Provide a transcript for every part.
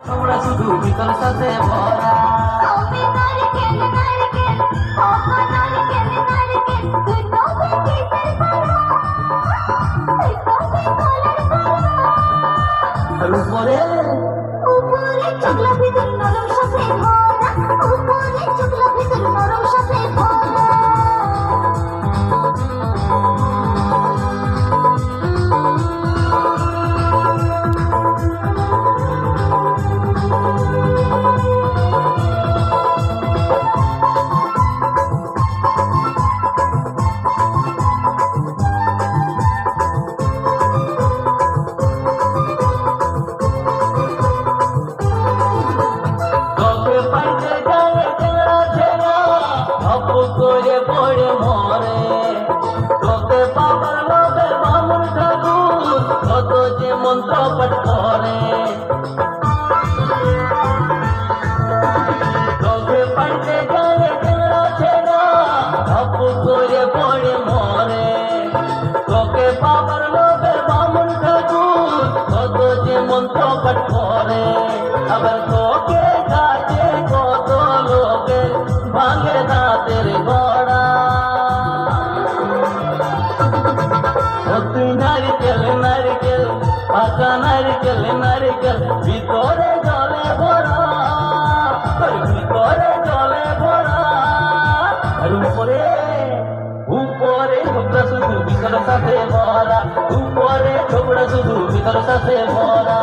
তোমরা শুধু ভিতর সাথে ভরা কবে নারকেল নারকেল কবে নারকেল নারকেল তুই কবে কিসের করা তুই কবে কলার করা আর উপরে উপরে চুগলা ভিতর নরম সাথে ভরা উপরে চুগলা ভিতর নরম সাথে ভরা তোকে পাইতে গেলে চেনা চেনা অপ করে পড়ে মরে তোকে বাবার লোভে বামুন ঠাকুর কত যে মন্ত্র পাঠ করে তোকে পাইতে গেলে চেনা চেনা অপ করে পড়ে মরে তোকে বাবার লোভে বামুন ঠাকুর কত যে মন্ত্র পাঠ করে আবার তোকে কাছে কত লোকে ভাঙে দাঁতের গড়া ও তুই নারকেল নারকেল পাকা নারকেল নারকেল ভিতরে জলে ভরা তোর ভিতরে জলে ভরা আর উপরে উপরে ছোকরা শুধু ভিতর সাথে ভরা উপরে ছোকরা শুধু ভিতর সাথে ভরা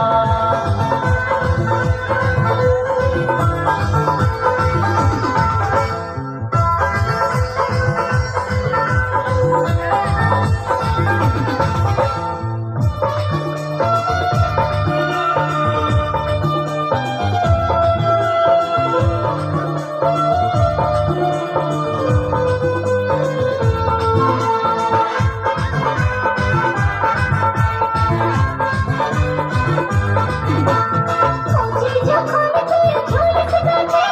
পৌঁছে যখন তুই ঝুলতে গাছে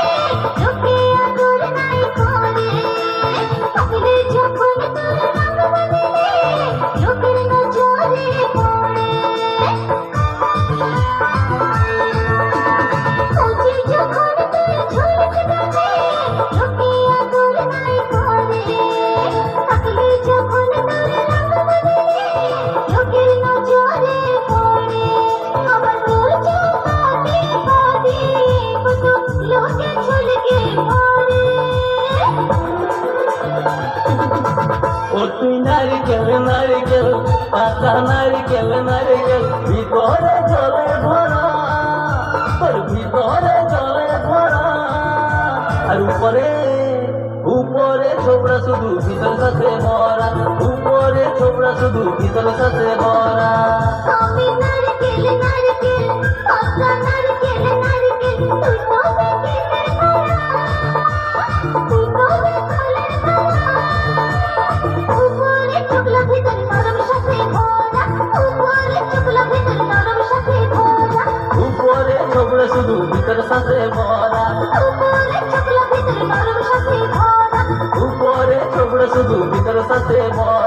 লোকে আদর নাই করে পাগলে যখন তোর রঙ বদলে লোকের নজরে পড়ে পৌঁছে যখন তুই ঝুলতে গাছে লোকে আদর নাই করে পাগলে যখন তোর রঙ বদলে লোকের নজরে পড়ে আবার তোর চৌকাঠে বাদে কত লোকে ঝলকে পড়ে ও তুই নারকেল নারকেল পাকা নারকেল নারকেল ভিতরে জলে ভরা তোর ভিতরে জলে ভরা আর উপরে উপরে ছোবড়া শুধু ভিতর সাথে ভরা উপরে ছোবড়া শুধু ভিতর সাথে ভরা কবে নারকেল নারকেল পাকা নারকেল নারকেল তুই কবে কিসের করা তুই কবে কলার করা উপরে চুগলা ভিতর নরম সাথে ভরা উপরে চুগলা ভিতর নরম সাথে ভরা উপরে ছোবড়া শুধু ভিতর সাথে ভরা উপরে চুগলা ভিতর নরম সাথে ভরা উপরে ছোবড়া শুধু ভিতর সাথে ভরা